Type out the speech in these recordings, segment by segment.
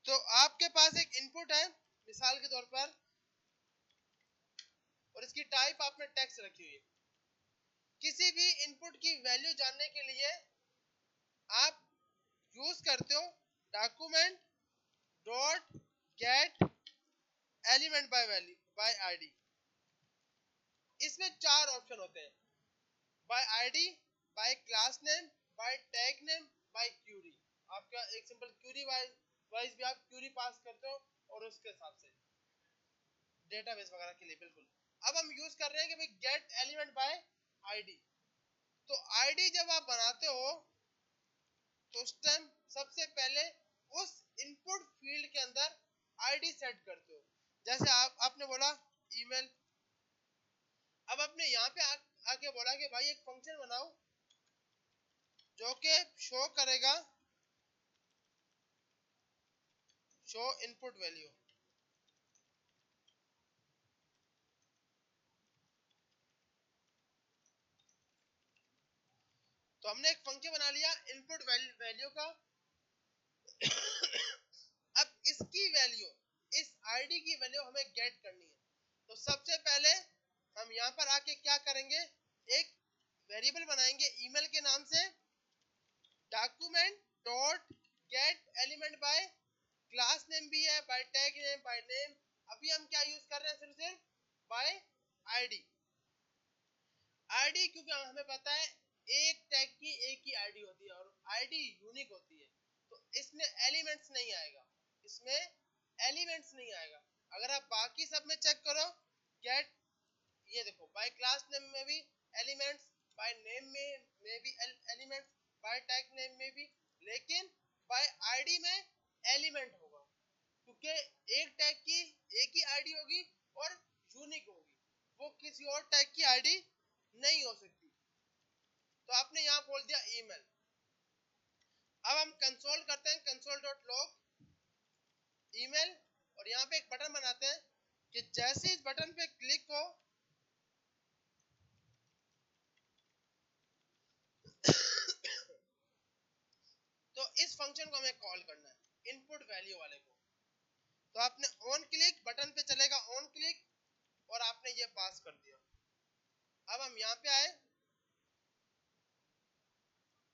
तो आपके पास एक इनपुट है मिसाल के तौर पर, और इसकी टाइप आपने टेक्स्ट रखी हुई है। किसी भी इनपुट की वैल्यू जानने के लिए आप यूज करते हो document dot get element by value by ID. इसमें 4 ऑप्शन होते हैं, by ID, by class name, by tag name, by query. आपका एक सिंपल क्यूरी वाइज भी आप क्यूरी पास करते हो और उसके हिसाब से डेटाबेस वगैरह के लिए। बिल्कुल। अब हम यूज कर रहे हैं कि भाई गेट एलिमेंट बाय आईडी। तो आईडी जब आप बनाते हो तो उस टाइम सबसे पहले उस इनपुट फील्ड के अंदर आईडी सेट करते हो। जैसे आपने बोला ईमेल। अब आपने यहाँ पे आके बोला कि भाई एक फंक्शन बनाओ जो कि शो करेगा शो इनपुट वैल्यू। तो हमने एक फंक्शन बना लिया इनपुट वैल्यू का। अब इसकी वैल्यू, इस आईडी की वैल्यू हमें गेट करनी है। तो सबसे पहले हम यहाँ पर आके क्या करेंगे, एक वेरिएबल बनाएंगे ईमेल के नाम से, document dot get element by, class name भी है, by tag name, by name. अभी हम क्या यूज कर रहे हैं, सिर्फ बाय आईडी। आईडी क्योंकि हमें पता है एक टैग की एक ही आईडी होती है और आईडी यूनिक होती है, तो इसमें एलिमेंट्स नहीं आएगा, इसमें एलिमेंट्स नहीं आएगा। अगर आप बाकी सब में चेक करो, गेट, ये देखो बाय क्लास नेम में भी एलिमेंट्स, बाय नेम में भी एलिमेंट्स, बाय टैग नेम में भी, लेकिन बाय आईडी में एलिमेंट होगा क्योंकि एक टैग की एक ही आईडी होगी और यूनिक होगी, वो किसी और टैग की आईडी नहीं हो सकती। तो आपने यहां बोल दिया ईमेल। अब हम कंसोल करते हैं, कंसोल डॉट लॉग ईमेल, और यहां पे एक बटन बनाते हैं कि जैसे इस बटन पे क्लिक हो तो इस फंक्शन को हमें कॉल करना है, इनपुट वैल्यू वाले को। तो आपने ऑन क्लिक, बटन पे चलेगा ऑन क्लिक, और आपने ये पास कर दिया। अब हम यहाँ पे आए,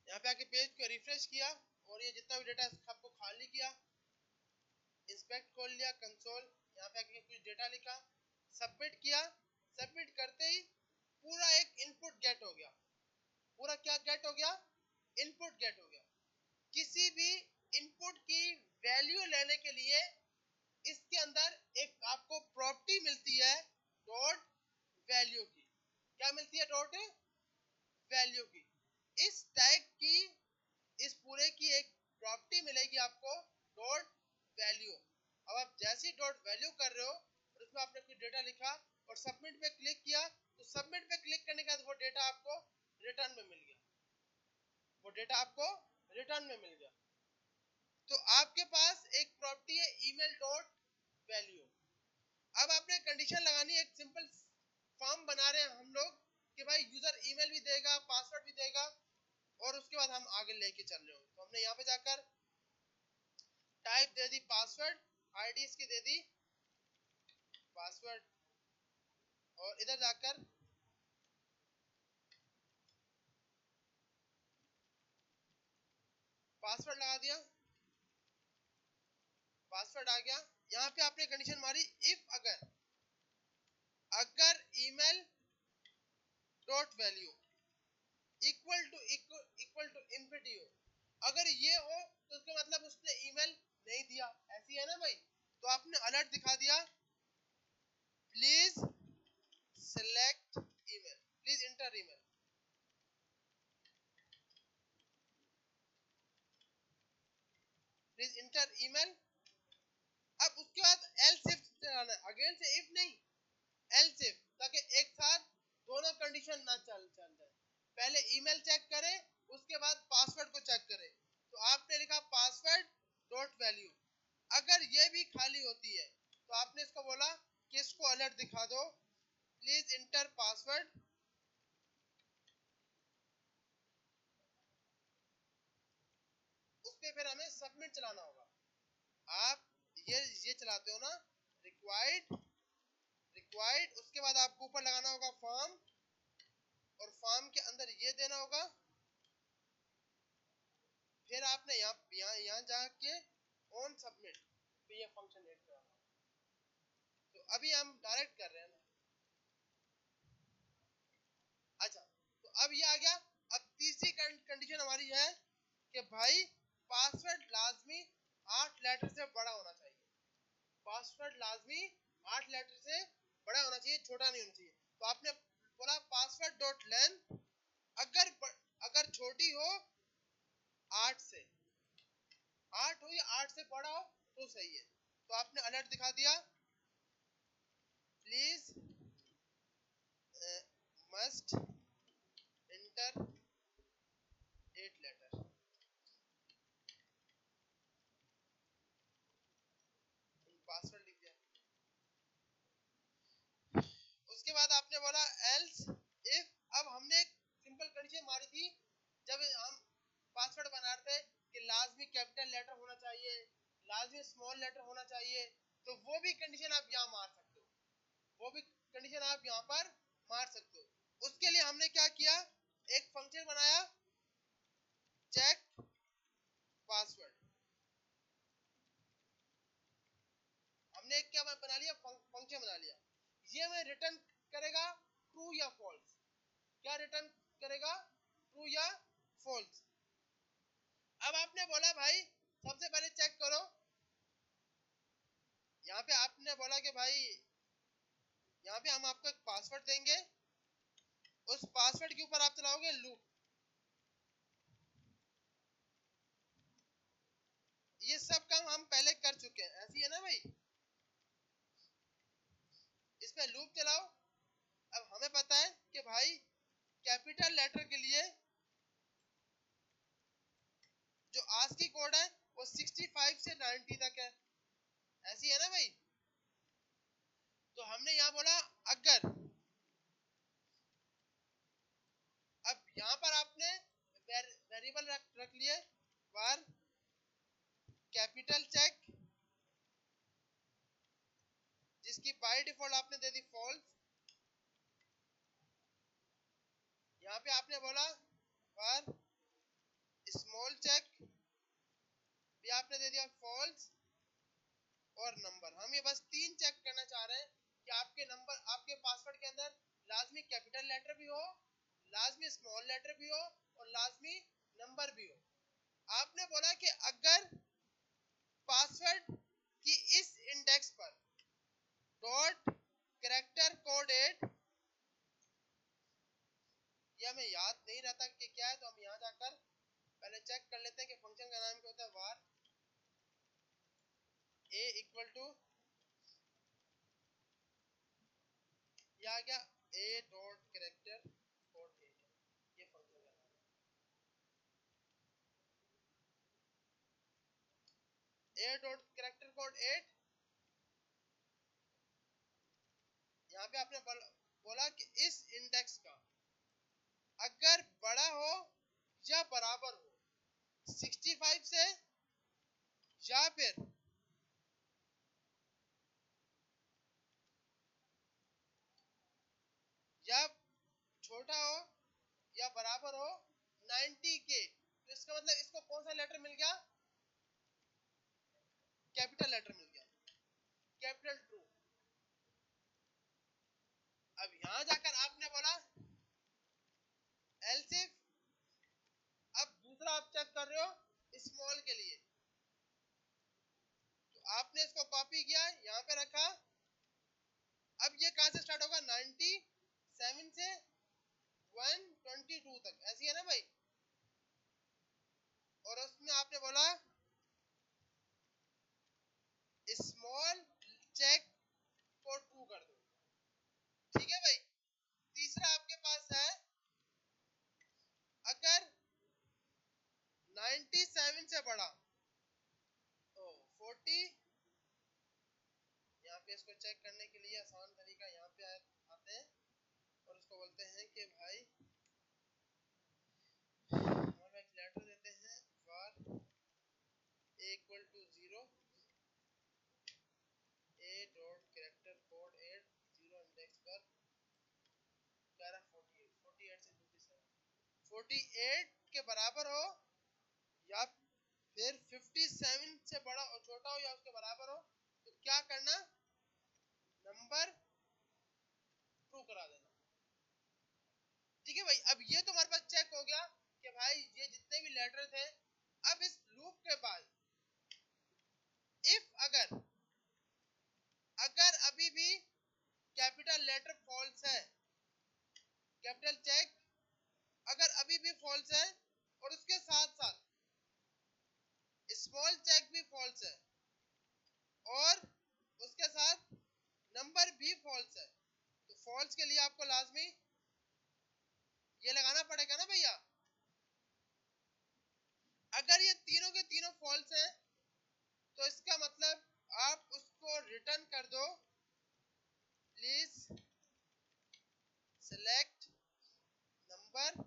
यहाँ पे आके पेज को रिफ्रेश किया और ये जितना भी डेटा आपको खाली किया, इंस्पेक्ट खोल लिया कंसोल, यहाँ पे आके कुछ डेटा लिखा, सबमिट किया। सबमिट करते ही पूरा एक इनपुट गेट हो गया। पूरा क्या गेट हो गया, इनपुट गेट हो गया। किसी भी इनपुट की वैल्यू लेने के लिए इसके अंदर एक आपको प्रॉपर्टी मिलती है डॉट वैल्यू की। क्या मिलती है, डॉट वैल्यू की। इस टैग की, इस पूरे की एक प्रॉपर्टी मिलेगी आपको डॉट वैल्यू। अब आप जैसे ही डॉट वैल्यू कर रहे हो और उसमें आपने कुछ डेटा लिखा और सबमिट पे क्लिक किया, तो सबमिट पे क्लिक करने के बाद वो डेटा आपको रिटर्न में मिल गया, वो डेटा आपको रिटर्न में मिल गया। तो आपके पास एक प्रॉपर्टी है ईमेल डॉट वैल्यू। अब आपने कंडीशन लगानी है, एक सिंपल फॉर्म बना रहे हैं हम लोग कि भाई यूजर ईमेल भी देगा, पासवर्ड भी देगा, और उसके बाद हम आगे लेके चल रहे हो। तो हमने यहाँ पे जाकर type they the password, ID इसकी दे दी पासवर्ड, और इधर जाकर पासवर्ड लगा दिया, पासवर्ड आ गया। यहाँ पे आपने कंडीशन मारी, इफ अगर email dot value equal to empty हो, अगर ये हो तो उसका मतलब उसने ईमेल नहीं दिया, ऐसी है ना भाई। तो आपने अलर्ट दिखा दिया, please select email, please inter email, please inter email. अब उसके बाद एल्स इफ चलाना है, अगेन से इफ नहीं, एल्स इफ, ताकि एक साथ दोनों कंडीशन ना चल जाए। पहले ईमेल चेक करे, उसके बाद पासवर्ड को चेक करे। तो आपने लिखा पासवर्ड डॉट वैल्यू, अगर ये भी खाली होती है तो आपने इसको बोला कि इसको अलर्ट दिखा दो, प्लीज इंटर पासवर्ड। उस पे फिर हमें सबमिट चलाना होगा। आप ये चलाते हो ना, रिक्वायर्ड, उसके बाद आपको ऊपर लगाना होगा फॉर्म, और फॉर्म के अंदर ये देना होगा, फिर आपने यहाँ जाके ऑन सबमिट, तो ये फंक्शन ऐड करना। तो अभी हम डायरेक्ट कर रहे हैं ना। अच्छा, तो अब ये आ गया। अब तीसरी कंडीशन हमारी है कि भाई पासवर्ड लाजमी 8 लेटर से बड़ा होना चाहिए। पासवर्ड लाजमी 8 लेटर से बड़ा होना चाहिए, छोटा नहीं होना चाहिए। तो आपने बोला पासवर्ड डॉट लेंथ अगर छोटी हो 8 से, 8 हो या 8 से बड़ा हो तो सही है। तो आपने अलर्ट दिखा दिया, please must enter 8 letter. Password लिख दिया। उसके बाद आपने बोला एल्स इफ, अब हमने एक सिंपल कंडीशन मारी थी जब हम पासवर्ड बना रहे थे कि लाजमी कैपिटल लेटर होना चाहिए, लाजमी स्मॉल लेटर होना चाहिए, तो वो भी कंडीशन आप यहाँ मार सकते हो, वो भी कंडीशन आप यहाँ पर मार सकते हो। उसके लिए हमने क्या किया, एक फंक्शन बनाया चेक पासवर्ड। हमने एक क्या बना लिया, फंक्शन बना लिया। ये हमें रिटर्न करेगा ट्रू या फॉल्स। क्या रिटर्न करेगा, ट्रू या फॉल्स। अब आपने बोला भाई सबसे पहले चेक करो, यहाँ पे आपने बोला कि भाई यहाँ पे हम आपको एक पासवर्ड देंगे, उस पासवर्ड के ऊपर आप चलाओगे लूप। ये सब काम हम पहले कर चुके हैं, ऐसी है ना भाई। इसमें लूप चलाओ। अब हमें पता है कि भाई कैपिटल लेटर के लिए जो आस्की कोड है वो 65 से 90 तक है, ऐसी है ना भाई। तो हमने यहाँ बोला अगर, अब यहाँ पर आपने वेरिएबल रख लिए वार कैपिटल चेक, जिसकी बाय डिफॉल्ट आपने दे दी फॉल्स। यहाँ पे आपने बोला वार स्मॉल चेक, भी आपने दे दिया फॉल्स, और नंबर। हम ये बस 3 चेक करना चाह रहे हैं कि आपके नंबर, आपके पासवर्ड के अंदर लाजमी कैपिटल लेटर भी हो, लाजमी स्मॉल लेटर भी हो, और लाजमी नंबर भी हो। आपने बोला कि अगर पासवर्ड की इस इंडेक्स पर डॉट कैरेक्टर कोड 8, ये हमें याद नहीं रहता कि क्या है, तो हम यहाँ जाकर पहले चेक कर लेते हैं कि फंक्शन का नाम क्या होता है। वार a इक्वल टू, ये आ गया a डॉट कैरेक्टर कोड 8, ये फंक्शन का नाम है a डॉट कैरेक्टर कोड 8। यहाँ पे आपने बोला कि इस इंडेक्स का अगर बड़ा हो या बराबर हो 65 से, या फिर या छोटा हो या बराबर हो 90 के, तो इसका मतलब इसको कौन सा लेटर मिल गया, कैपिटल लेटर मिल गया, कैपिटल ट्रू। अब यहां जाकर आपने बोला एल्स इफ, अब दूसरा आप चेक कर रहे हो स्मॉल के लिए, तो आपने इसको कॉपी किया यहाँ पे रखा। अब ये कहां से स्टार्ट होगा, 97 से 122 तक, ऐसी है ना भाई। और उसमें आपने बोला स्मॉल चेक को ट्रू कर दो, ठीक है भाई। तीसरा आपके पास है अगर 97 से बड़ा तो 40। यहाँ पे इसको चेक करने के लिए आसान तरीका यहाँ पे आते हैं और उसको बोलते हैं कि भाई हम एक लेटर देते हैं वार a इक्वल टू 0, 48 के बराबर हो या फिर 57 से बड़ा और छोटा हो या उसके बराबर हो, तो क्या करना, नंबर ट्रू करा देना। ठीक है भाई, अब ये तो हमारे पास चेक हो गया कि भाई ये जितने भी लेटर थे। अब इस लूप के बाद इफ अगर अगर अभी भी कैपिटल लेटर फॉल्स है, कैपिटल चेक अगर अभी भी फॉल्स है और उसके साथ साथ स्मॉल चेक भी फॉल्स है और उसके साथ नंबर भी फॉल्स है, तो फॉल्स के लिए आपको लाजमी ये लगाना पड़ेगा ना भैया। अगर ये तीनों के तीनों फॉल्स हैं तो इसका मतलब आप उसको रिटर्न कर दो, प्लीज सेलेक्ट नंबर।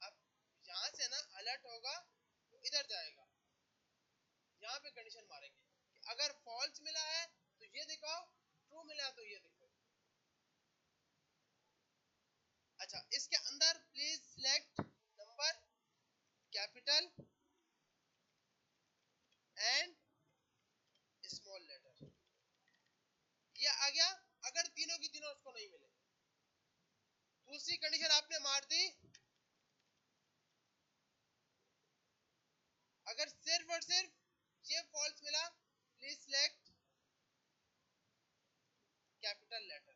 अब यहां से ना अलर्ट होगा तो इधर जाएगा, यहाँ पे कंडीशन मारेंगे कि अगर फॉल्स मिला है तो ये दिखाओ, ट्रू मिला है तो ये दिखाओ। अच्छा, इसके अंदर please select number capital and small letter, ये आ गया। अगर तीनों की तीनों उसको नहीं मिले, दूसरी कंडीशन आपने मार दी, अगर सिर्फ और सिर्फ ये फॉल्स मिला, प्लीज सिलेक्ट कैपिटल लेटर।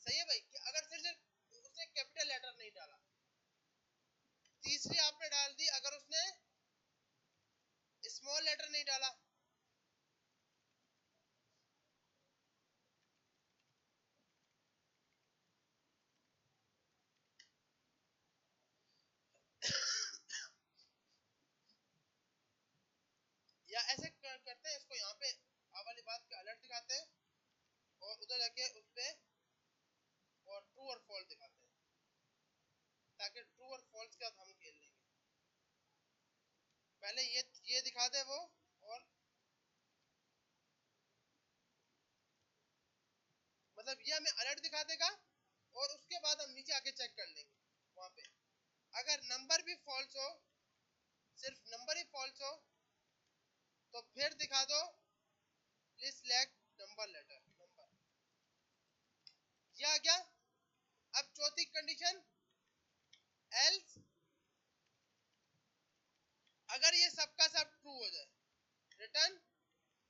सही है भाई, कि अगर सिर्फ उसने कैपिटल लेटर नहीं डाला। तीसरी आपने डाल दी, अगर उसने स्मॉल लेटर नहीं डाला। या ऐसे करते हैं, इसको यहाँ पे आ वाली बात का अलर्ट दिखाते हैं और उधर जाके उस पे और ट्रू और फॉल्स दिखाते हैं, ताकि ट्रू और फॉल्स के साथ हम खेल लेंगे। पहले ये दिखा दे वो, और मतलब ये हमें अलर्ट दिखा देगा और उसके बाद हम नीचे आके चेक कर लेंगे वहां पे। अगर नंबर भी फॉल्स हो, सिर्फ नंबर ही फॉल्स हो, तो फिर दिखा दो please select number letter number. ये आ गया। अब चौथी कंडीशन, एल्स अगर ये सबका सब ट्रू हो जाए, रिटर्न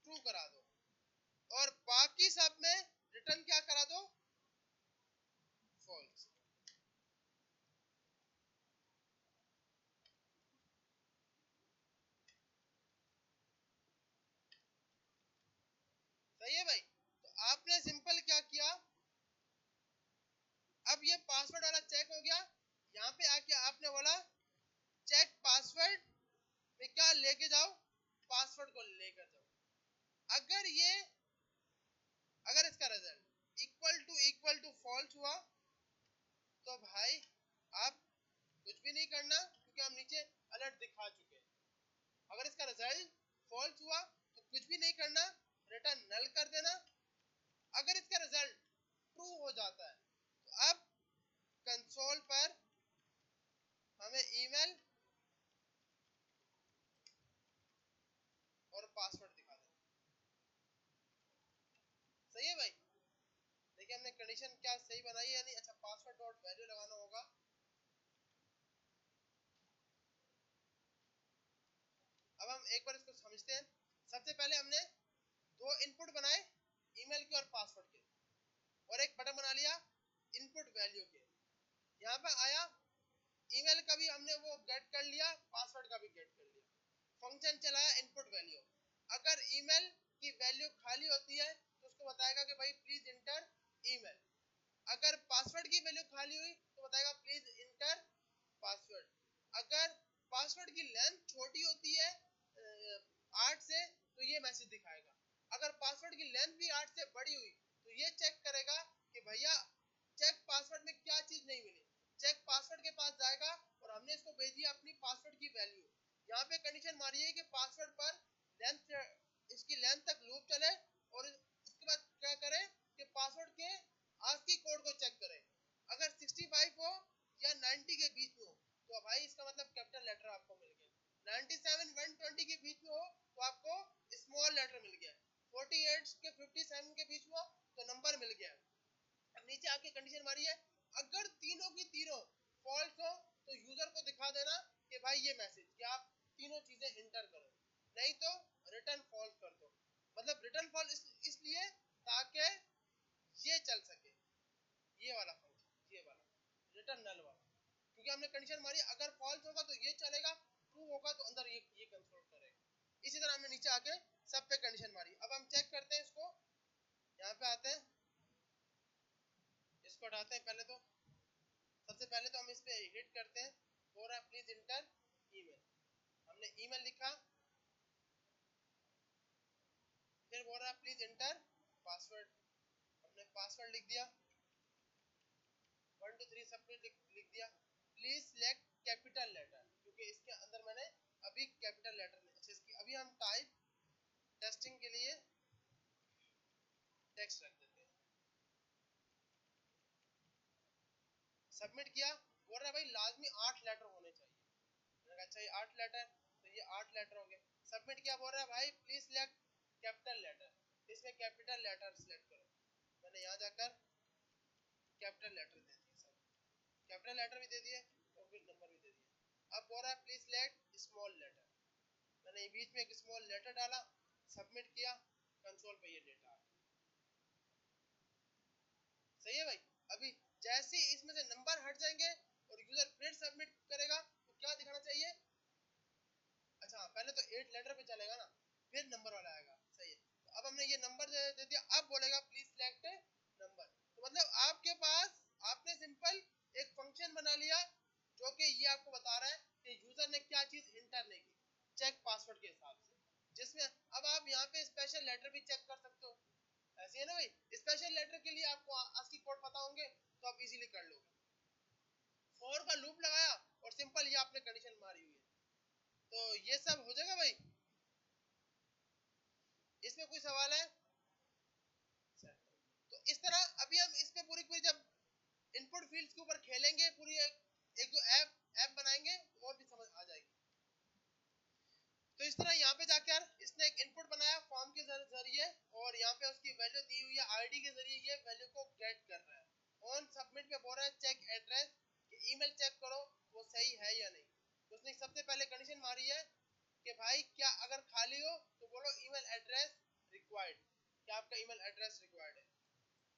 ट्रू करा दो, और बाकी सब में रिटर्न क्या करा दो, फॉल्स। सही है भाई, तो आपने सिंपल क्या किया, अब ये पासवर्ड वाला चेक हो गया। यहाँ पे आके आपने बोला चेक पासवर्ड में क्या लेके जाओ, पासवर्ड को लेकर जाओ। अगर इसका रिजल्ट इक्वल टू फॉल्स हुआ, तो भाई आप कुछ भी नहीं करना, क्योंकि हम नीचे अलर्ट दिखा चुके हैं। अगर इसका रिजल्ट फॉल्स हुआ तो कुछ भी नहीं करना, रिटर्न नल कर देना। अगर इसका रिजल्ट ट्रू हो जाता है तो अब कंसोल पर हमें ईमेल और पासवर्ड दिखा देना। सही है भाई, देखिए हमने कंडीशन क्या सही बनाई है या नहीं। अच्छा, पासवर्ड डॉट वैल्यू लगाना होगा। अब हम एक बार इसको समझते हैं। सबसे पहले हमने दो इनपुट बनाए, ईमेल के और पासवर्ड के, और एक बटन बना लिया इनपुट वैल्यू के। यहाँ पे आया, ईमेल का भी हमने वो गेट कर लिया, पासवर्ड का भी गेट कर लिया। फंक्शन चलाया इनपुट वैल्यू। अगर ईमेल की वैल्यू खाली होती है तो उसको बताएगा कि भाई प्लीज इंटर ईमेल। अगर पासवर्ड की वैल्यू खाली हुई तो बताएगा प्लीज इंटर पासवर्ड। अगर पासवर्ड की लेंथ छोटी होती है 8 से, तो ये मैसेज दिखाएगा। अगर पासवर्ड की लेंथ भी 8 से बड़ी हुई तो ये चेक करेगा कि भैया चेक पासवर्ड में क्या चीज नहीं मिली। चेक पासवर्ड के पास जाएगा और हमने इसको भेजी अपनी पासवर्ड की वैल्यू। यहाँ पे कंडीशन मारी है कि पासवर्ड पर लेंथ, इसकी लेंथ तक लूप चले, और इसके बाद क्या करें कि पासवर्ड के आस्की कोड को चेक करें। अगर 65 हो या 90 के बीच में हो तो भाई इसका मतलब कैपिटल लेटर आपको मिल गया। 97 120 के बीच में हो तो आपको स्मॉल लेटर मिल गया। 48 के 57 के बीच में हो तो नंबर मिल गया। अब नीचे आके कंडीशन मारी है, अगर तीनों की तीनों फॉल्स हो तो यूजर को दिखा देना कि भाई ये मैसेज कि आप तीनों चीजें इंटर करो, नहीं तो रिटर्न फॉल्स कर दो। मतलब रिटर्न फॉल्स इसलिए ताकि ये चल सके, ये वाला फंक्शन, ये वाला रिटर्न नल वाला, क्योंकि हमने कंडीशन मारी अगर फॉल्स होगा तो ये चलेगा, ट्रू होगा तो अंदर ये कंसोल करेगा। इसी तरह हमने नीचे आके सब पे कंडीशन मारी। अब हम चेक करते हैं इसको, यहाँ पे आते हैं, इसको हटाते हैं। पहले तो सबसे पहले तो हम इस पे हिट करते हैं और प्लीज इंटर ईमेल। हमने ईमेल लिखा, फिर बोल रहा प्लीज इंटर पासवर्ड, हमने पासवर्ड लिख दिया, 1 2 3 सब कुछ लिख दिया। प्लीज सिलेक्ट कैपिटल लेटर, क्योंकि इसके अंदर मैंने अभी कैपिटल लेटर नहीं, अच्छा इसकी अभी हम टाइप टेस्टिंग के लिए टेक्स्ट रख देते हैं। सबमिट किया, बोल रहा है भाई लाजमी 8 लेटर होने चाहिए। मैंने कहा अच्छा ये 8 लेटर, तो ये 8 लेटर हो गए। सबमिट किया, बोल रहा है भाई प्लीज सिलेक्ट कैपिटल लेटर, इसमें कैपिटल लेटर सिलेक्ट करो। मैंने यहाँ जाकर कैपिटल लेटर दे दिए, सब कैपिटल लेटर भी दे दिए और फिर नंबर भी दे दिया। अब बोल रहा है प्लीज सिलेक्ट स्मॉल लेटर, मैंने बीच में एक स्मॉल लेटर डाला, सबमिट किया, कंसोल पे ये डेटा आ गया। सही है भाई। अभी जैसे ही इसमें से नंबर हट जाएंगे और यूजर फिर सबमिट करेगा तो क्या दिखाना चाहिए, अच्छा पहले तो 8 लेटर पे चलेगा ना, फिर नंबर वाला आएगा। सही है, तो अब हमने ये नंबर दे दिया, अब बोलेगा प्लीज सिलेक्ट नंबर। तो मतलब आपके पास आपने सिंपल एक फंक्शन बना लिया जो कि ये आपको बता रहा है कि यूजर ने क्या चीज इंटर नहीं की, चेक पासवर्ड के हिसाब से, जिसमें अब आप यहाँ पे स्पेशल लेटर भी चेक कर सकते हो। ऐसे है ना भाई, स्पेशल लेटर के लिए आपको ASCII कोड पता होंगे तो आप इजीली कर लोगे। फॉर का लूप लगाया और सिंपल ये आपने कंडीशन मारी हुई है, तो ये सब हो जाएगा भाई। इसमें कोई सवाल है? तो इस तरह अभी हम इस पे पूरी पूरी जब इनपुट फील्ड्स के ऊपर खेलेंगे, पूरी एक जो ऐप बनाएंगे और भी समझ आ जाएगी। तो इस तरह यहाँ पे जाकर यार इसने एक इनपुट बनाया फॉर्म के जरिए और यहाँ पे उसकी वैल्यू दी हुई है, आईडी के जरिए ये वैल्यू को गेट कर रहा है। ऑन सबमिट पे बोल रहा है चेक एड्रेस, ईमेल चेक करो वो सही है या नहीं। तो उसने सबसे पहले कंडीशन मारी है कि भाई क्या अगर खाली हो तो बोलो ईमेल एड्रेस रिक्वायर्ड, क्या आपका ईमेल एड्रेस रिक्वायर्ड है।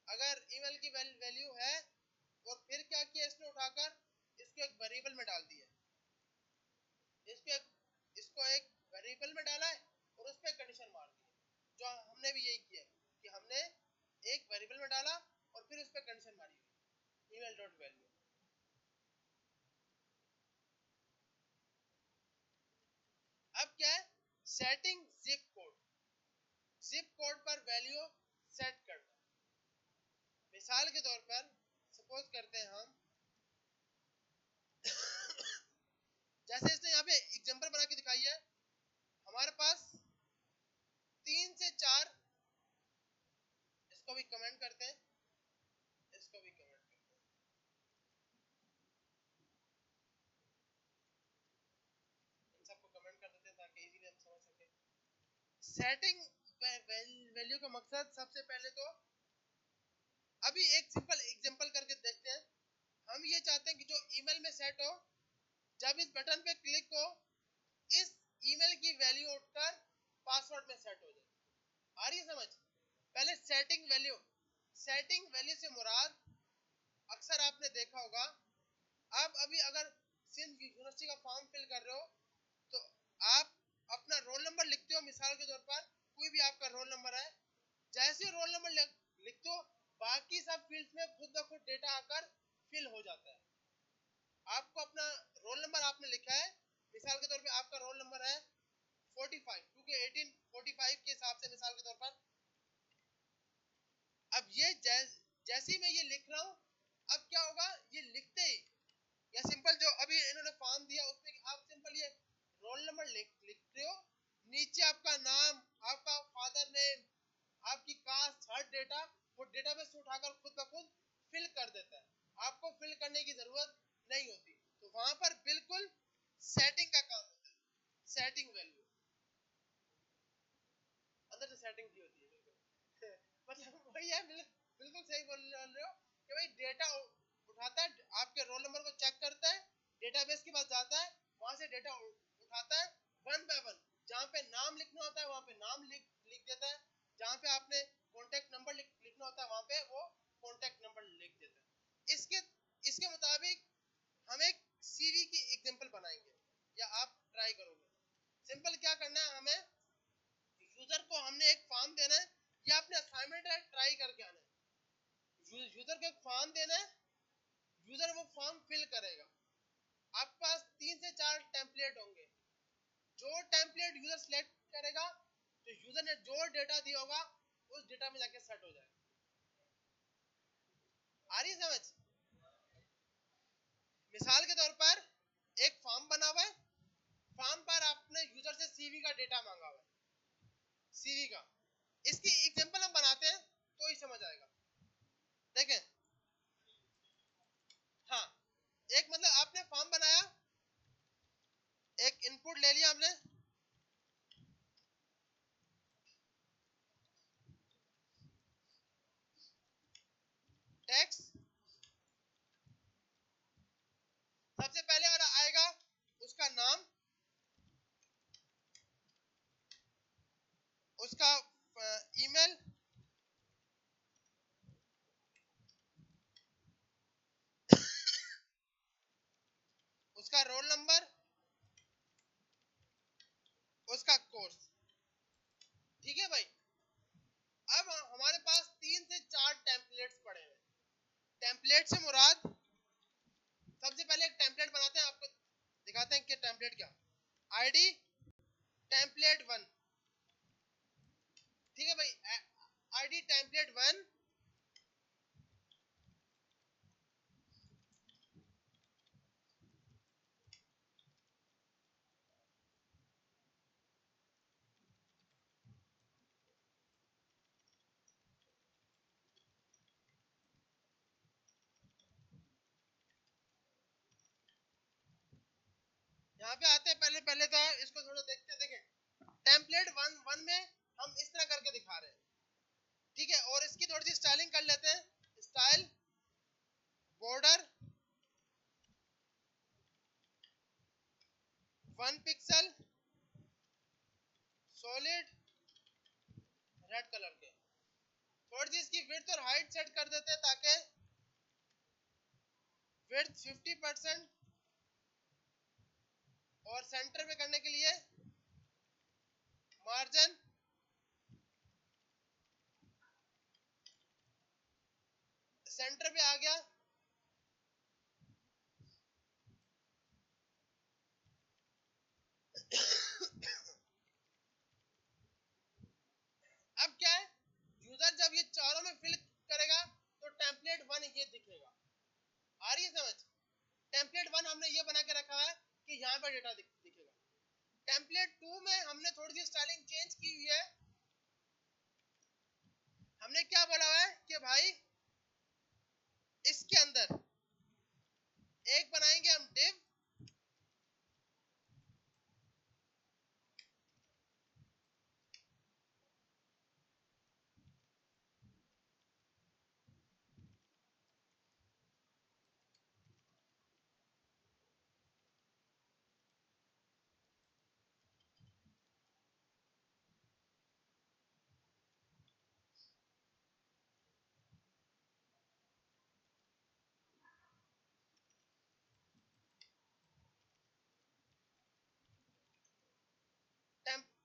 अगर ईमेल की वैल्यू है, और फिर क्या किया इसने उठाकर इसको एक वेरिएबल में डाल दिया, इसको एक वेरिएबल में डाला है और उस पर कंडीशन मार दी, जो हमने भी यही किया कि हमने एक वेरिएबल में डाला और फिर उस पर कंडीशन मारी हुई ईमेल डॉट वैल्यू। अब क्या है, setting zip code, zip code पर वैल्यू सेट करना। मिसाल के तौर पर सपोज करते हैं हम जैसे इसने यहाँ पे एग्जांपल बना के दिखाई है, हमारे पास 3 से 4, इसको भी कमेंट करते हैं, इसको भी कमेंट करते हैं, इन सबको कमेंट कर देते हैं ताकि इजीली हम समझ सके। सेटिंग वैल्यू का मकसद सबसे पहले तो अभी एक सिंपल एग्जांपल करके देखते हैं। हम ये चाहते हैं कि जो ईमेल में सेट हो, जब इस बटन पे क्लिक हो इस ईमेल की वैल्यू उठकर पासवर्ड में सेट हो जाए। आ रही है समझ? पहले सेटिंग वैल्यू से मुराद अक्सर आपने देखा होगा, आप अभी अगर सिंध यूनिवर्सिटी का फॉर्म फिल कर रहे हो तो आप अपना रोल नंबर लिखते हो, मिसाल के तौर पर कोई भी आपका रोल नंबर है, जैसे रोल नंबर लिखते हो बाकी सब फील्ड्स में खुद ब खुद डेटा आकर फिल हो जाता है। आपको अपना रोल नंबर आपने लिखा है, मिसाल के तौर पे आपका रोल नंबर है 45, क्योंकि 1845 के हिसाब से मिसाल के तौर पर। अब ये जैसे ही मैं ये लिख रहा हूँ, अब क्या होगा, ये लिखते ही या सिंपल जो अभी इन्होंने फॉर्म दिया उसमें आप सिंपल ये रोल नंबर लिखते हो, नीचे आपका नाम, आपका फादर नेम, आपकी कास्ट, हर डेटा वो डेटाबेस से उठाकर खुद ब खुद फिल कर देता है। आपको फिल करने की जरूरत नहीं होती, तो वहां पर बिल्कुल सेटिंग का काम होता है, सेटिंग वैल्यू अंदर से सेटिंग की होती है बिल्कुल मतलब वही है, बिल्कुल सही बोल रहे हो कि भाई डेटा उठाता है, आपके रोल नंबर को चेक करता है, डेटाबेस के पास जाता है, वहां से डेटा उठाता है वन बाय वन, जहाँ पे नाम लिखना होता है वहां पे नाम लिख देता है, जहाँ पे आपने कॉन्टेक्ट नंबर लिखना होता है वहां पे वो कॉन्टेक्ट नंबर लिख देता है। इसके इसके मुताबिक हम एक सीवी की एग्जांपल बनाएंगे, या आप ट्राई करोगे। सिंपल क्या करना है, हमें यूजर को हमने एक फॉर्म देना है, या अपने असाइनमेंट है ट्राई करके आना है। यूजर को एक फॉर्म देना है, यूजर वो फॉर्म फिल करेगा, आपके पास 3 से 4 टेम्पलेट होंगे, जो टेम्पलेट यूजर सिलेक्ट करेगा तो यूजर ने जो डेटा दिया होगा उस डेटा में जाके सेट हो जाएगा। आ रही है समझ? मिसाल के तौर पर एक फॉर्म बना हुआ है, फॉर्म पर आपने यूजर से सीवी का डेटा मांगा हुआ है, सीवी का, इसकी एग्जांपल हम बनाते हैं तो ही समझ आएगा। देखें, हाँ, एक मतलब आपने फॉर्म बनाया, एक इनपुट ले लिया हमने, टेक्स्ट, सबसे पहले वाला आएगा उसका नाम, उसका ईमेल, उसका रोल नंबर, उसका कोर्स। ठीक है भाई, अब हमारे पास 3 से 4 टेम्पलेट्स पड़े हैं। टेम्पलेट से मुराद, सबसे पहले एक टेम्पलेट बनाते हैं, आपको दिखाते हैं कि टेम्पलेट क्या। आईडी टेम्पलेट 1, ठीक है भाई, आईडी टेम्पलेट 1, यहाँ पे आते हैं, पहले पहले तो इसको थोड़ा देखते हैं। देखें, टेम्पलेट वन में हम इस तरह करके दिखा रहे हैं, ठीक है, और इसकी थोड़ी सी स्टाइलिंग कर लेते हैं, style, border 1 pixel, solid red colour के, थोड़ी सी इसकी विड्थ और हाइट सेट कर देते हैं ताकि विड्थ 50% और सेंटर पे करने के लिए मार्जिन सेंटर पे आ गया। अब क्या है, यूजर जब ये चारों में फिल करेगा तो टेम्पलेट 1 ये दिखेगा। आ रही है समझ? टेम्पलेट 1 हमने ये बना के रखा है कि यहाँ पर डेटा दिखेगा। टेम्पलेट 2 में हमने थोड़ी सी स्टाइलिंग चेंज की हुई है, हमने क्या बोला हुआ है कि भाई इसके अंदर एक बनाएंगे हम डिव,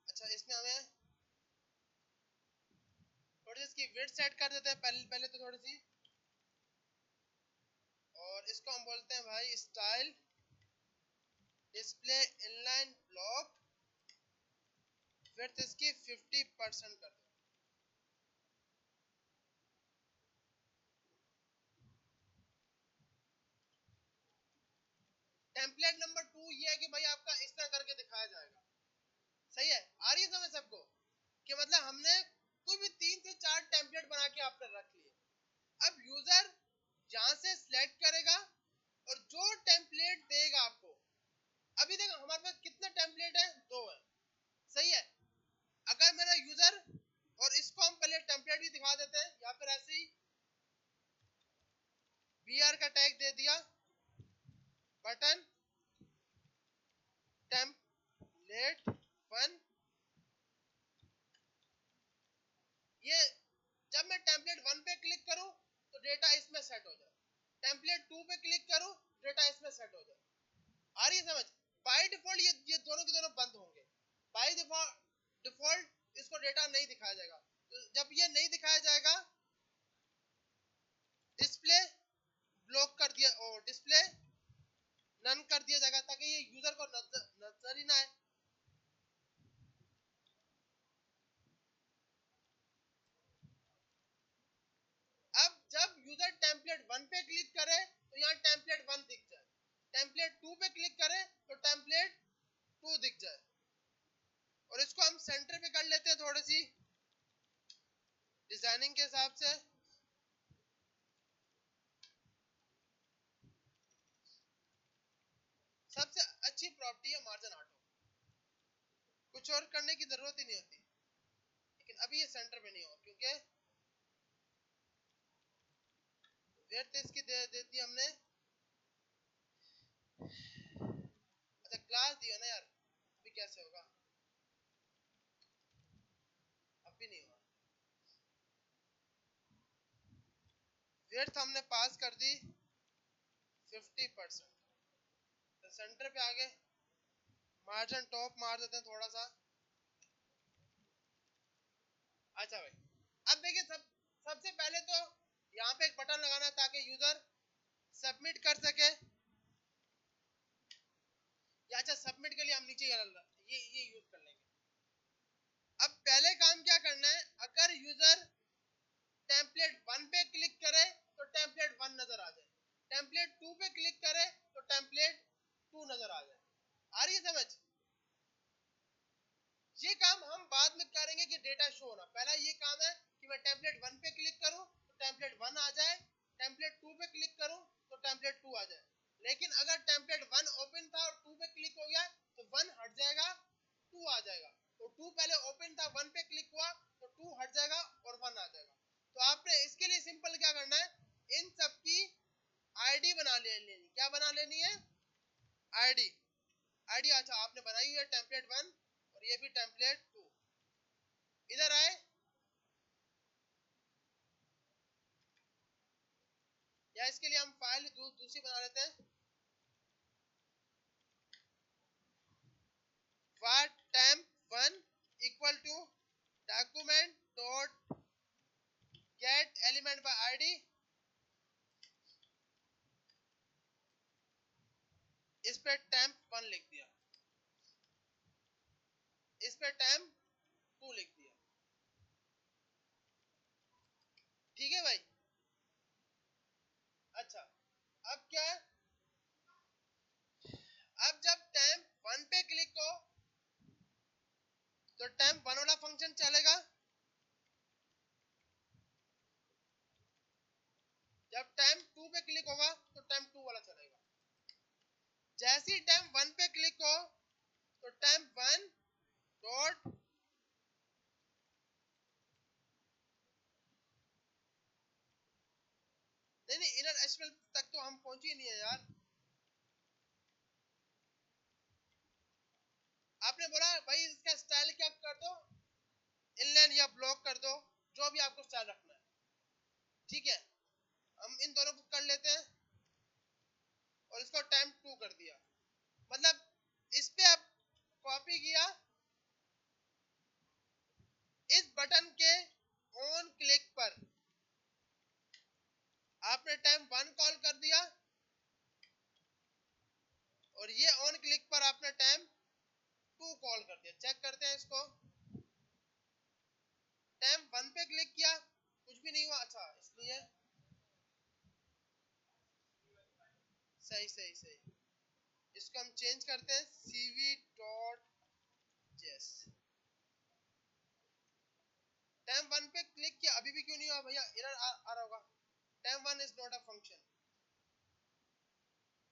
अच्छा इसमें हमें थोड़ी सी इसकी विड्थ सेट कर देते हैं, पहले पहले तो थोड़ी सी, और इसको हम बोलते हैं भाई style display inline block, width इसकी 50% कर दो। टेम्पलेट नंबर 2 ये है कि भाई आपका इस तरह करके दिखाया जाएगा। सही है? आ रही है समझ सबको कि मतलब हमने कोई भी 3 से 4 टेम्पलेट बना के आपने रख लिए। अब यूजर जहां से सिलेक्ट करेगा जो टेम्पलेट देगा आपको, अभी देखो हमारे पास कितने टेम्पलेट है, 2 है, सही है। अगर मेरा यूजर, और इसको हम पहले टेम्पलेट भी दिखा देते हैं, या फिर ऐसे ही br का टैग दे दिया, बटन टेम्पलेट 1, ये जब मैं टेम्पलेट 1 पे क्लिक करूं तो डेटा इसमें सेट हो जाए, टेम्पलेट 2 पे क्लिक करूं डेटा इसमें सेट हो जाए। आ रही है समझ? बाय डिफॉल्ट ये दोनों के दोनों बंद होंगे, बाय डिफॉल्ट इसको डेटा नहीं दिखाया जाएगा। तो जब ये नहीं दिखाया जाएगा, डिस्प्ले ब्लॉक कर दिया और डिस्प्ले नन कर दिया जाएगा, ताकि ये यूजर को नजर ही ना आए। अब जब यूजर टेम्पलेट 1 पे क्लिक करे तो यहाँ टेम्पलेट 1 दिख जाए, टेम्पलेट 2 पे क्लिक करे तो टेम्पलेट 2 दिख जाए। और इसको हम सेंटर पे कर लेते हैं थोड़ी सी डिजाइनिंग के हिसाब से। सबसे अच्छी प्रॉपर्टी है मार्जिन ऑटो, कुछ और करने की जरूरत ही नहीं होती। लेकिन अभी ये सेंटर पे नहीं हो, क्योंकि विड्थ इसकी दे देती हमने, अच्छा क्लास दिया ना यार, अभी कैसे होगा, अभी नहीं हुआ। विड्थ हमने पास कर दी 50%, तो सेंटर पे आगे मार्जिन टॉप मार देते हैं थोड़ा सा। अच्छा भाई, अब देखिए सबसे पहले तो यहाँ पे एक बटन लगाना है ताकि यूजर सबमिट कर सके, या अच्छा सबमिट के लिए हम नीचे ये यूज कर लेंगे। अब पहले काम क्या करना है, अगर यूजर टेम्पलेट 1 पे क्लिक करे तो टेम्पलेट 1 नजर आ जाए, टेम्पलेट 2 पे क्लिक करे तो टेम्पलेट 2 नजर आ जाए। आ रही है समझ? ये काम हम बाद में करेंगे कि डेटा शो होना, पहला ये काम है कि मैं टेम्पलेट 1 पे क्लिक करूं तो टेम्पलेट 1 आ जाए, टेम्पलेट 2 पे क्लिक करूं तो टेम्पलेट 2 आ जाए। लेकिन अगर टेम्पलेट 1 ओपन था और 2 पे क्लिक हो गया तो 1 हट जाएगा, 2 आ जाएगा। तो 2 पहले ओपन था, 1 पे क्लिक हुआ तो 2 हट जाएगा और 1 आ जाएगा। तो आपने इसके लिए सिंपल क्या करना है, इन सब की आईडी बना लेनी। क्या बना लेनी है? आईडी। आईडी अच्छा आपने बनाई हुई है टेम्पलेट 1 और ये भी टेम्पलेट 2। इधर आए, या इसके लिए हम फाइल दूसरी बना लेते हैं, var temp1 equal to document dot get element by id, इस पे temp1 लिख दिया, इस पे temp2 लिख दिया। ठीक है भाई? अच्छा अब क्या है, अब जब temp1 पे क्लिक हो तो temp1 वाला फंक्शन चलेगा, जब temp2 पे क्लिक होगा तो temp2 वाला चलेगा। जैसे ही temp1 पे क्लिक हो तो temp1 डॉट, नहीं इनर एचटीएमएल तक तो हम पहुंचे ही नहीं है यार। आपने बोला भाई इसका स्टाइल क्या कर दो, इनलाइन या ब्लॉक कर दो, जो भी आपको स्टाइल रखना है। ठीक है, हम इन दोनों को कर लेते हैं और इसको temp2 कर दिया। मतलब इस पे आप कॉपी किया, इस बटन के ऑन क्लिक पर आपने temp1 कॉल कर दिया और ये ऑन क्लिक पर आपने temp2 कॉल कर दिया। चेक करते हैं इसको, temp1 पे क्लिक किया कुछ भी नहीं हुआ, अच्छा इसलिए सही सही सही, इसको हम चेंज करते हैं cv.js। temp1 पे क्लिक किया, अभी भी क्यों नहीं हुआ भैया, एरर आ रहा होगा, temp1 is not a function.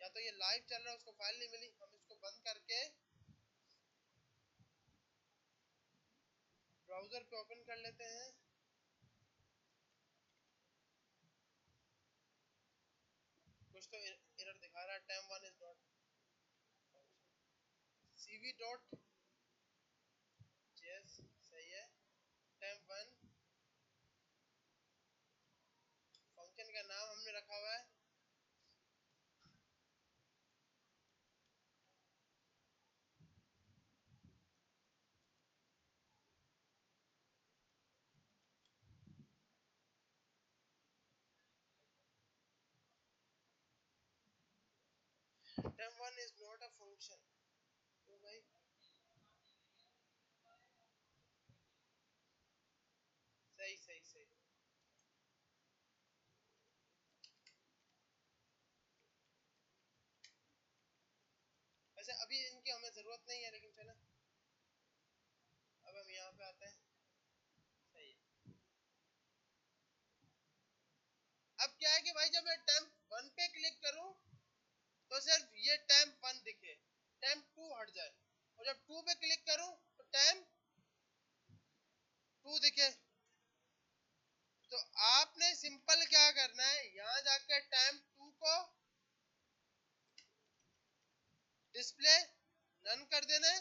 या तो ये लाइव चल रहा है उसको फाइल नहीं मिली, हम इसको बंद करके ब्राउजर पे ओपन कर लेते हैं। कुछ तो एरर दिखा रहा है, temp1 is not cv.js सही है। temp1 फंक्शन का नाम हमने रखा हुआ है temp1 is not a function। तो भाई सही सही सही। वैसे अभी इनकी हमें जरूरत नहीं है, लेकिन चले अब हम यहाँ पे आते हैं। सही है। अब क्या है कि भाई जब मैं temp1 पे क्लिक करूं तो सिर्फ ये temp1 दिखे, temp2 हट जाए, और जब 2 पे क्लिक करूं तो temp2 दिखे। तो आपने सिंपल क्या करना है, यहां जाके temp2 को डिस्प्ले नन कर देना है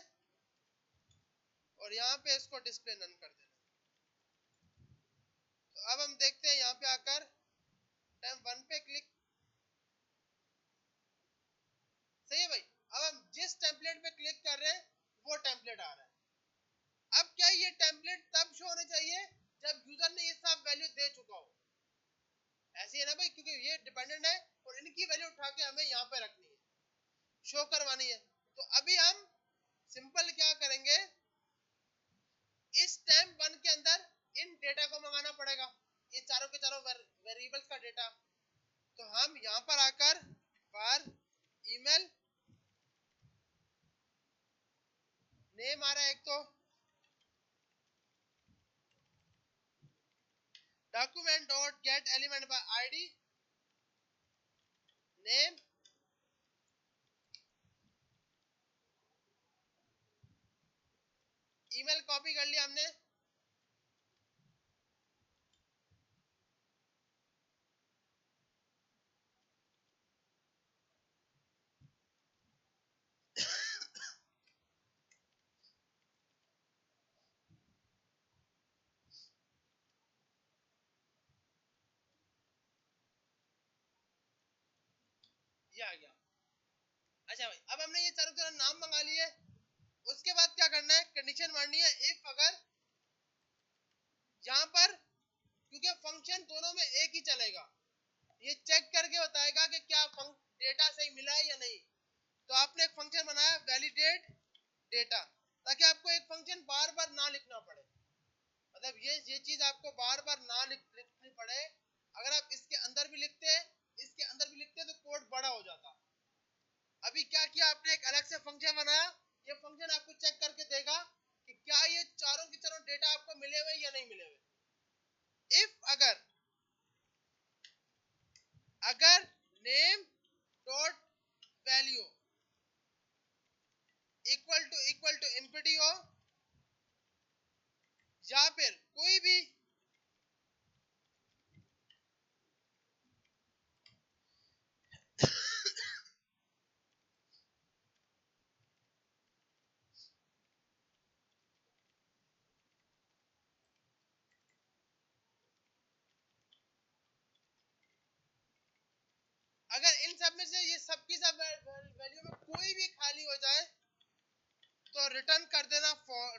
और यहाँ पे इसको डिस्प्ले नन कर देना है। तो अब हम देखते हैं यहाँ पे आकर temp1 पे क्लिक, सही है भाई। अब हम जिस टेम्पलेट पे क्लिक कर रहे हैं वो टेम्पलेट आ रहा है। अब क्या ये टेम्पलेट तब शो होने चाहिए जब यूजर ने ये सब वैल्यू दे चुका हो, ऐसे है ना भाई, क्योंकि ये डिपेंडेंट है और इनकी वैल्यू उठा के हमें यहाँ पे रखनी है, शो करवानी है। तो अभी हम सिंपल क्या करेंगे, इस temp1 के अंदर इन डेटा को मंगाना पड़ेगा, ये चारों के चारों वेरिएबल्स का डेटा। तो हम यहाँ पर आकर फॉर ईमेल नेम आ रहा है एक, तो document dot get element by id name, email copy कर लिया हमने। ये आ गया। अच्छा भाई, अब हमने ये चारों चारों नाम मंगा लिए, उसके बाद क्या करना है, कंडीशन मारनी है इफ अगर यहाँ पर, क्योंकि फंक्शन दोनों में एक ही चलेगा, ये चेक करके बताएगा कि क्या डेटा सही मिला है या नहीं। तो आपने एक फंक्शन बनाया वैलिडेट डेटा, ताकि आपको एक फंक्शन बार बार ना लिखना पड़े, मतलब ये चीज आपको बार बार ना लिखनी पड़े। अगर आप इसके अंदर भी लिखते हैं, इसके अंदर भी लिखते हैं तो कोड बड़ा हो जाता। अभी क्या किया आपने, एक अलग से फंक्शन बनाया, ये फंक्शन आपको चेक करके देगा कि क्या ये चारों के चारों डेटा आपको मिले हुए या नहीं मिले हुए। इफ अगर अगर name dot value equal to empty हो, या फिर कोई भी अगर इन सब में से ये सबकी सब वैल्यू में कोई भी खाली हो जाए तो रिटर्न कर देना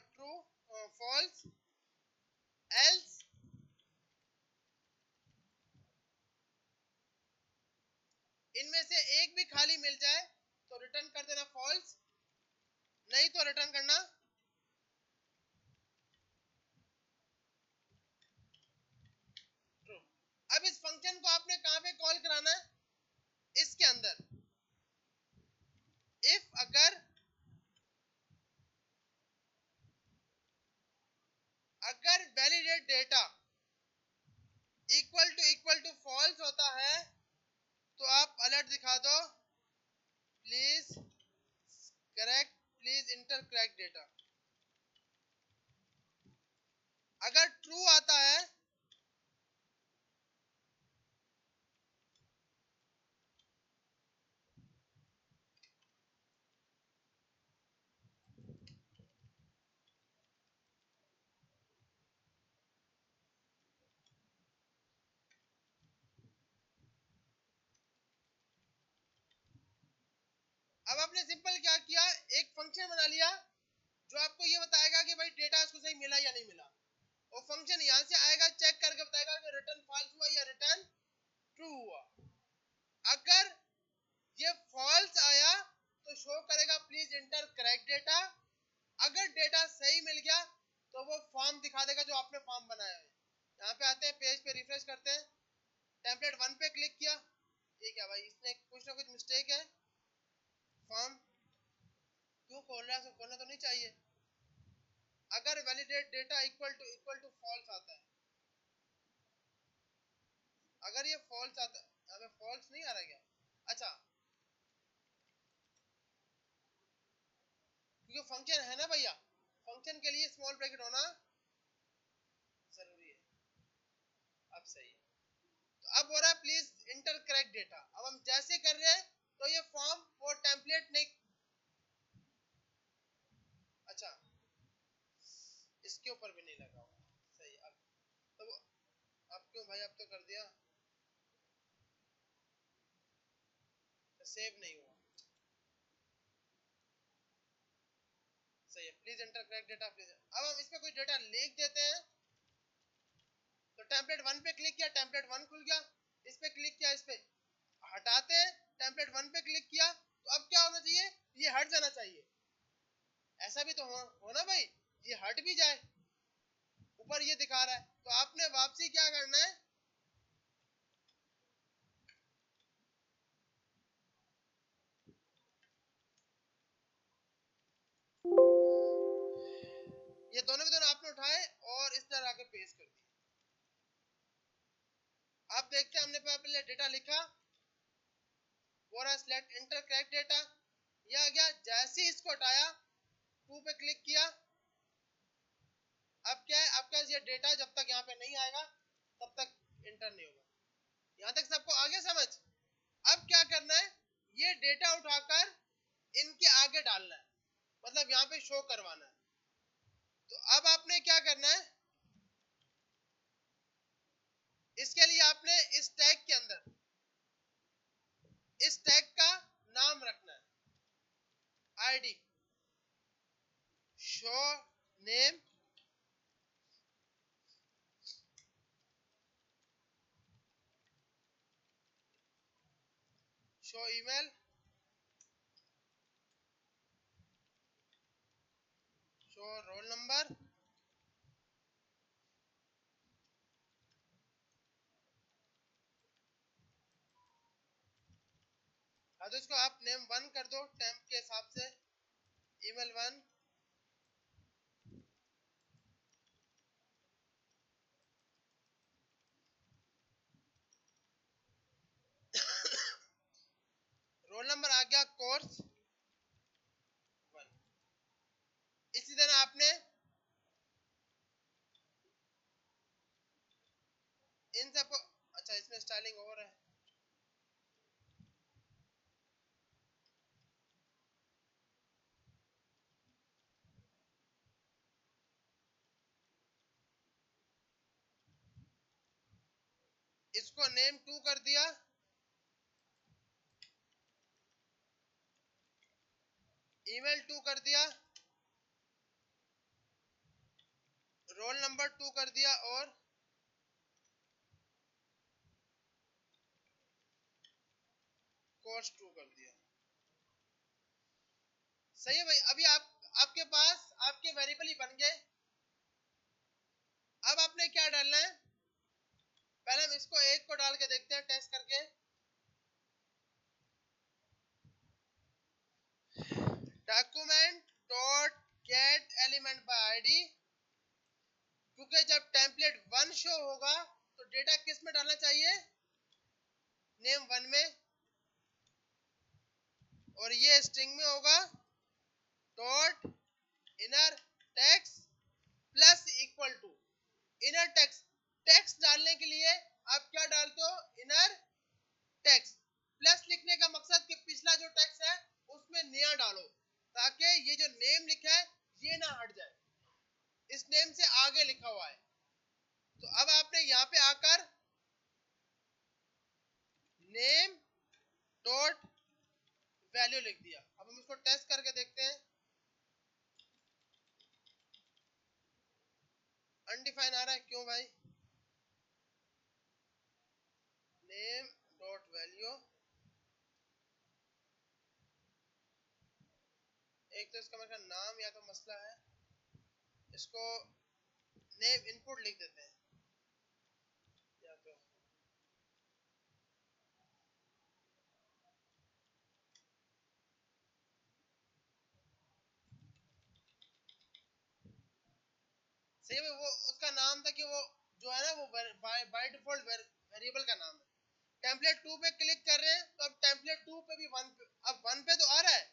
ट्रू फॉल्स, एल्स इनमें से एक भी खाली मिल जाए तो रिटर्न कर देना फॉल्स, नहीं तो रिटर्न करना ट्रू। अब इस फंक्शन को आपने कहां पे कॉल कराना है, इसके अंदर। इफ अगर validate data equal to false होता है तो आप अलर्ट दिखा दो please correct please enter correct data. अगर ट्रू आता है अब आपने सिंपल क्या किया, एक फंक्शन बना लिया जो आपको ये बताएगा कि भाई डेटा इसको सही मिला या नहीं मिला। और फंक्शन यहां से आएगा, चेक करके बताएगा कि रिटर्न फॉल्स हुआ या रिटर्न ट्रू हुआ। अगर ये फॉल्स आया तो शो करेगा प्लीज इंटर करेक्ट डेटा। अगर डेटा सही मिल गया तो वो फॉर्म दिखा देगा जो आपने फॉर्म बनाया है। यहाँ पे आते हैं, पेज पे रिफ्रेश करते हैं, टेम्पलेट 1 पे क्लिक किया, ठीक है भाई इसमें कुछ ना कुछ मिस्टेक है, फॉर्म क्यों खोल रहा है, खोलना तो नहीं चाहिए। अगर validate data equal to false आता है, अगर ये फॉल्स आता है, हमें फॉल्स नहीं आ रहा क्या, अच्छा क्योंकि फंक्शन है ना भैया, फंक्शन के लिए स्मॉल ब्रैकेट होना जरूरी है। अब सही है, तो अब हो रहा है प्लीज इंटर करेक्ट डेटा। अब हम जैसे कर रहे हैं तो ये फॉर्म और टेम्पलेट नहीं, अच्छा इसके ऊपर भी नहीं लगा हुआ, सही। अब क्यों भाई, अब तो कर दिया, तो सेव नहीं हुआ, सही है, please enter correct data please. अब हम इसमें कोई डेटा लिख देते हैं, तो टेम्पलेट 1 पे क्लिक किया, टेम्पलेट 1 खुल गया, इस पे क्लिक किया, इस पे हटाते हैं, टेम्पलेट 1 पे क्लिक किया, तो अब क्या होना चाहिए, ये हट जाना चाहिए। ऐसा भी तो हो ना भाई, ये हट भी जाए, ऊपर ये दिखा रहा है, तो आपने वापसी क्या करना है, ये दोनों के दोनों आपने उठाए और इस तरह आके पेस्ट कर दिए। आप देखते हैं हमने पहले डेटा लिखा, सिलेक्ट इंटर करेक्ट डेटा, ये आ गया, जैसे ही इसको हटाया 2 पे क्लिक किया, अब क्या है आपका ये डेटा जब तक यहाँ पे नहीं आएगा तब तक इंटर नहीं होगा। यहाँ तक सबको आ गया समझ। अब क्या करना है, ये डेटा उठाकर इनके आगे डालना है, मतलब यहाँ पे शो करवाना है। तो अब आपने क्या करना है, इसके लिए आपने इस टैग के अंदर इस टैग का नाम रखना है, ID show name, show email, show roll number, तो इसको आप नेम 1 कर दो टेम्प के हिसाब से, ईमेल 1, रोल नंबर आ गया कोर्स 1। इसी तरह आपने इन सबको, अच्छा इसमें स्टाइलिंग और है, इसको नेम 2 कर दिया, ईमेल 2 कर दिया, रोल नंबर 2 कर दिया और कोर्स 2 कर दिया। सही है भाई, अभी आपके पास आपके वेरिएबल ही बन गए। अब आपने क्या डालना है, पहले हम इसको एक को डाल के देखते हैं टेस्ट करके। Document dot get element bye ID, क्योंकि जब टेम्पलेट 1 शो होगा तो डेटा किस में डालना चाहिए, नेम 1 में, और ये स्ट्रिंग में होगा dot inner text plus equal to inner text. Text डालने के लिए आप क्या डालते हो, इनर टेक्स्ट। प्लस लिखने का मकसद कि पिछला जो टेक्स्ट है उसमें नया डालो, ताकि ये जो नेम लिखा है ये ना हट जाए, इस नेम से आगे लिखा हुआ है। तो अब आपने यहाँ पे आकर नेम डॉट वैल्यू लिख दिया। अब हम इसको टेस्ट करके देखते हैं। अनडिफाइन आ रहा है, क्यों भाई? नेम डॉट वैल्यू, एक तो इसका मेरा नाम या तो मसला है, इसको नेम इनपुट लिख देते हैं या तो। सही है, वो उसका नाम था कि वो जो है ना वो बाय डिफॉल्ट वेरिएबल का नाम है। टेम्पलेट 2 पे क्लिक कर रहे हैं तो अब टेम्पलेट 2 पे भी 1 पे, अब 1 पे तो आ रहा है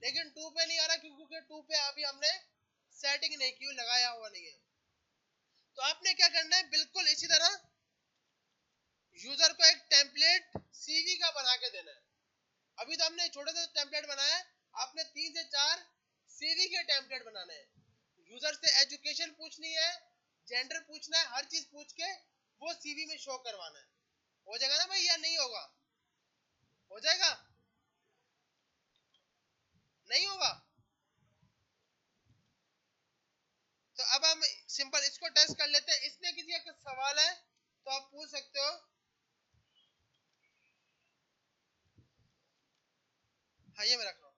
लेकिन 2 पे नहीं आ रहा, क्योंकि 2 पे अभी हमने सेटिंग नहीं की, लगाया हुआ नहीं है। तो आपने क्या करना है, बिल्कुल इसी तरह यूजर को एक टेम्पलेट सीवी का बना के देना है। अभी तो हमने छोटा सा टेम्पलेट बनाया है, आपने 3 से 4 सीवी के टेम्पलेट बनाने हैं। यूजर से एजुकेशन पूछनी है, जेंडर पूछना है, हर चीज पूछ के वो सीवी में शो करवाना है। हो जाएगा ना भाई या नहीं होगा? हो जाएगा? नहीं होगा? तो अब हम सिंपल इसको टेस्ट कर लेते हैं। इसमें किसी का कुछ सवाल है तो आप पूछ सकते हो। हाँ, ये मैं रख रहा हूँ।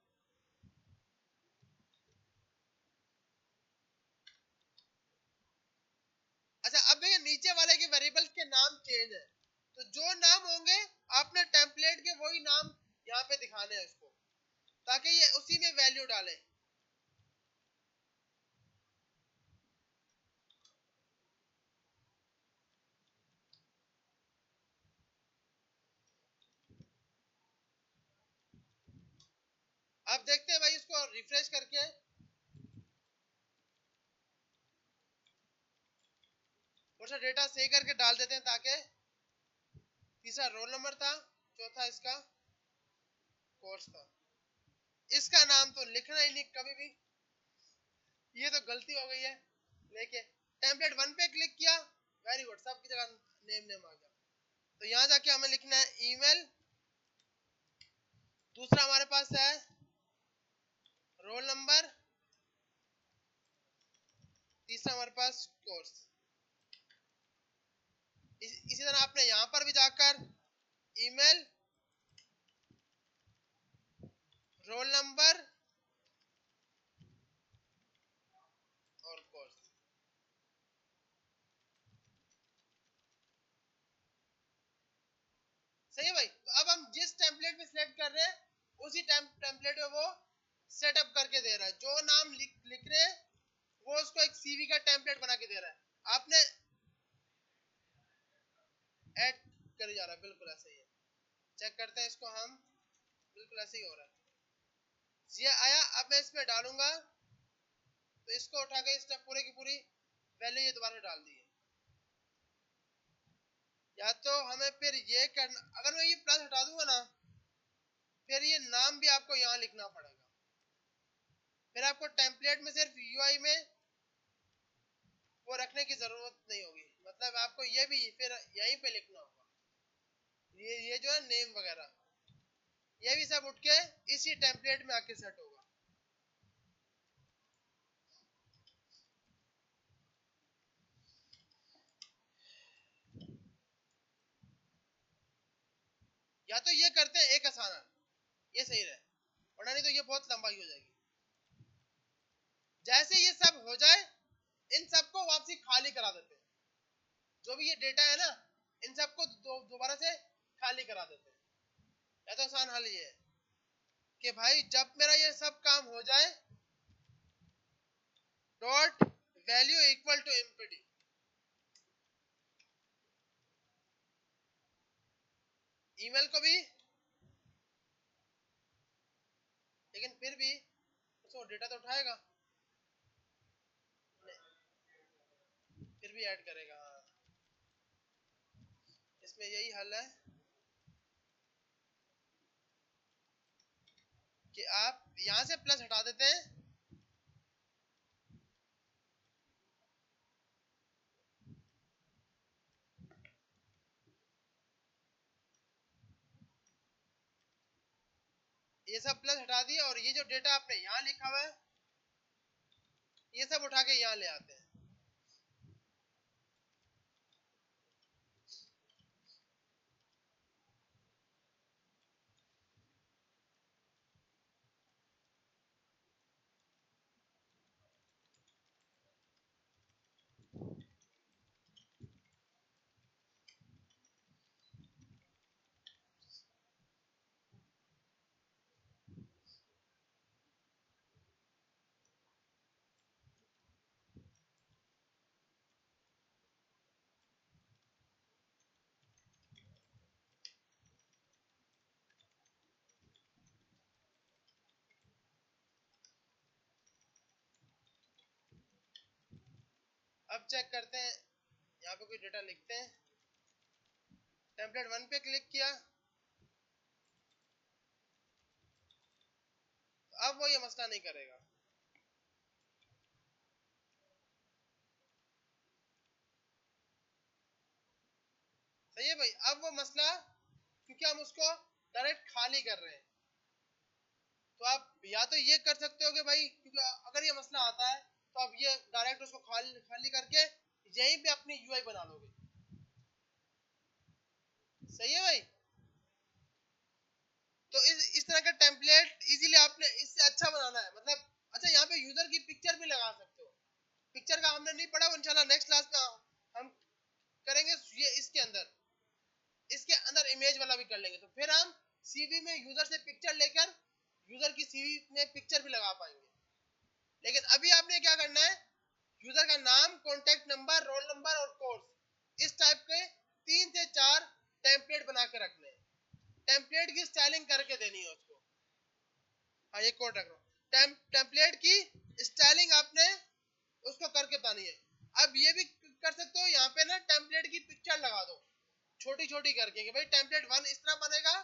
अच्छा, अब देखिए नीचे वाले के वेरिएबल के नाम चेंज है, तो जो नाम होंगे आपने टेम्पलेट के वही नाम यहाँ पे दिखाने हैं इसको, ताकि ये उसी में वैल्यू डाले। अब देखते हैं भाई, इसको रिफ्रेश करके थोड़ा सा डेटा सही करके डाल देते हैं, ताकि तीसरा रोल नंबर था, चौथा इसका कोर्स था। इसका नाम तो लिखना ही नहीं कभी भी, ये तो गलती हो गई है। लेके टेम्पलेट 1 पे क्लिक किया, वेरी गुड, सबकी जगह नेम नेम आ गया। तो यहाँ जाके हमें लिखना है ईमेल, दूसरा हमारे पास है रोल नंबर, तीसरा हमारे पास कोर्स। इसी तरह आपने यहाँ पर भी जाकर ईमेल, रोल नंबर और कोर्स। सही है भाई। तो अब हम जिस टेम्पलेट में सिलेक्ट कर रहे हैं उसी टेम्पलेट में वो सेटअप करके दे रहा है। जो नाम लिख रहे हैं वो उसको एक सीवी का टेम्पलेट बना के दे रहा है। आपने ऐड कर जा रहा है, बिल्कुल ऐसे ही है। चेक करते हैं इसको हम, बिल्कुल ऐसे ही हो रहा है। ये आया, अब मैं इसमें डालूंगा तो इसको उठा के इसने पूरे की पूरी वैल्यू ये दोबारा डाल दी है। या तो हमें फिर ये करना, अगर मैं ये प्लस हटा दूंगा ना, फिर ये नाम भी आपको यहाँ लिखना पड़ेगा। फिर आपको टेम्पलेट में सिर्फ यूआई में वो रखने की जरूरत नहीं होगी, मतलब आपको ये भी फिर यहीं पे लिखना होगा। ये जो है नेम वगैरह, ये भी सब उठ के इसी टेम्पलेट में आके सेट होगा। या तो ये करते हैं एक आसान, ये सही रहे, वरना नहीं तो ये बहुत लंबाई हो जाएगी। जैसे ये सब हो जाए, इन सबको वापसी खाली करा देते हैं। जो भी ये डेटा है ना, इन सबको दोबारा से खाली करा देते हैं। या तो आसान हल ये है कि भाई जब मेरा ये सब काम हो जाए, dot value equal to empty, email को भी डेटा तो उठाएगा, फिर भी ऐड करेगा। हाँ, इसमें यही हल है कि आप यहां से प्लस हटा देते हैं, ये सब प्लस हटा दिया, और ये जो डेटा आपने यहाँ लिखा हुआ है ये सब उठा के यहाँ ले आते हैं। अब चेक करते हैं, यहाँ पे कोई डेटा लिखते हैं, टेम्पलेट 1 पे क्लिक किया, अब वो ये मसला नहीं करेगा। सही है भाई। अब वो मसला, क्योंकि हम उसको डायरेक्ट खाली कर रहे हैं, तो आप या तो ये कर सकते हो कि भाई, क्योंकि अगर ये मसला आता है तो आप ये डायरेक्ट उसको खाली खाली करके यहीं पे अपनी यूआई बना लोगे। सही है भाई। तो इस तरह का टेम्पलेट इजीली आपने इससे अच्छा बनाना है, मतलब अच्छा यहाँ पे यूजर की पिक्चर भी लगा सकते हो। पिक्चर का हमने नहीं पढ़ा, वो इंशाल्लाह नेक्स्ट क्लास में हम करेंगे। ये इसके अंदर इमेज वाला भी कर लेंगे, तो फिर हम सीवी में यूजर से पिक्चर लेकर यूजर की सीवी में पिक्चर भी लगा पाएंगे। लेकिन अभी आपने क्या करना है, यूजर का नाम, कॉन्टेक्ट नंबर, रोल नंबर और कोर्स, इस टाइप के 3 से 4 टेम्पलेट बना के रखने हैं। टेम्पलेट की स्टाइलिंग करके देनी है उसको। हाँ, ये कोड रख रहा हूँ, टेम्पलेट की स्टाइलिंग आपने उसको करके बतानी है। अब ये भी कर सकते हो, यहाँ पे ना टेम्पलेट की पिक्चर लगा दो छोटी छोटी करके, कि भाई टेम्पलेट 1 इस तरह बनेगा,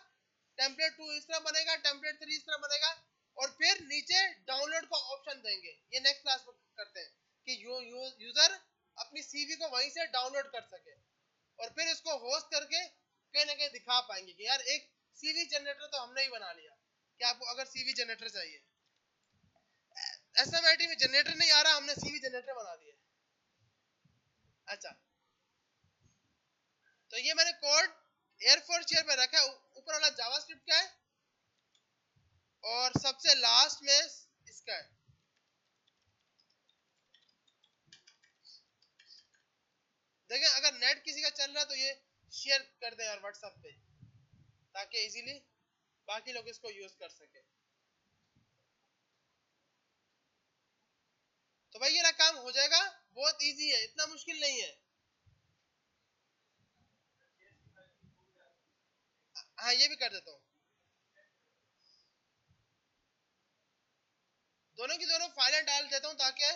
टेम्पलेट 2 इस तरह बनेगा, टेम्पलेट 3 इस तरह बनेगा, और फिर नीचे डाउनलोड का ऑप्शन देंगे। ये नेक्स्ट क्लास में करते हैं कि यूजर अपनी सीवी को वहीं से डाउनलोड कर सके, और फिर इसको होस्ट करके कहीं ना कहीं दिखा पाएंगे कि यार एक सीवी जनरेटर तो हमने ही बना लिया। कि आपको अगर सीवी जनरेटर चाहिए, एसएमआईटी में जनरेटर नहीं आ रहा, हमने सीवी जनरेटर बना दिया। अच्छा, तो ये मैंने कोड एयरफोर्स चेयर पे रखा है। ऊपर वाला जावास्क्रिप्ट का है, और सबसे लास्ट में इसका है। देखिए, अगर नेट किसी का चल रहा है तो ये शेयर कर दें यार व्हाट्सएप पे, ताकि इजीली बाकी लोग इसको यूज कर सके। तो भाई ये काम हो जाएगा, बहुत इजी है, इतना मुश्किल नहीं है। हाँ, ये भी कर देता हूँ। दोनों की दोनों फाइलें डाल देता हूँ ताकि